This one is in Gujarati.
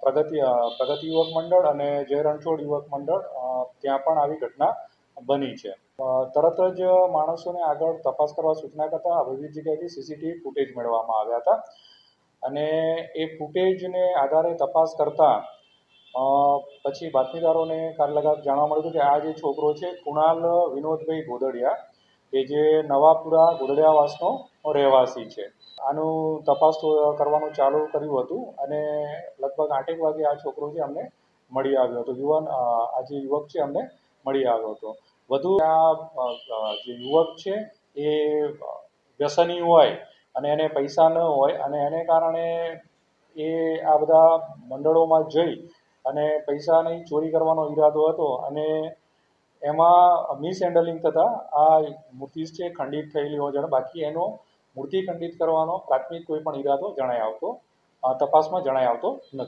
પ્રગતિ યુવક મંડળ અને જય રણછોડ યુવક મંડળ ત્યાં પણ આવી ઘટના બની છે. તરત જ માણસોને આગળ તપાસ કરવા સૂચના કરતાં વિવિધ જગ્યાએથી સીસીટીવી ફૂટેજ મેળવવામાં આવ્યા હતા અને એ ફૂટેજને આધારે તપાસ કરતાં પછી બાતમીદારોને કારલગામ જાણવા મળ્યું હતું કે આ જે છોકરો છે કુણાલ વિનોદભાઈ ગોદડિયા કે જે નવાપુરા ગોદડિયાવાસનો રહેવાસી છે. આનું તપાસ કરવાનું ચાલુ કર્યું હતું અને લગભગ 8 વાગે આ છોકરો છે અમને મળી આવ્યો હતો. આ જે યુવક છે અમને મળી આવ્યો હતો. વધુ આ જે યુવક છે એ વ્યસની હોય અને એને પૈસા ન હોય અને એને કારણે એ આ બધા મંડળોમાં જઈ અને પૈસાની ચોરી કરવાનો ઈરાદો હતો અને એમાં મિસહેન્ડલિંગ થતાં આ મૂર્તિ છે ખંડિત થયેલી હોવા છતાં બાકી એનો મૂર્તિ ખંડિત કરવાનો પ્રાથમિક કોઈ પણ ઈરાદો તપાસમાં જણાઈ આવતો નથી.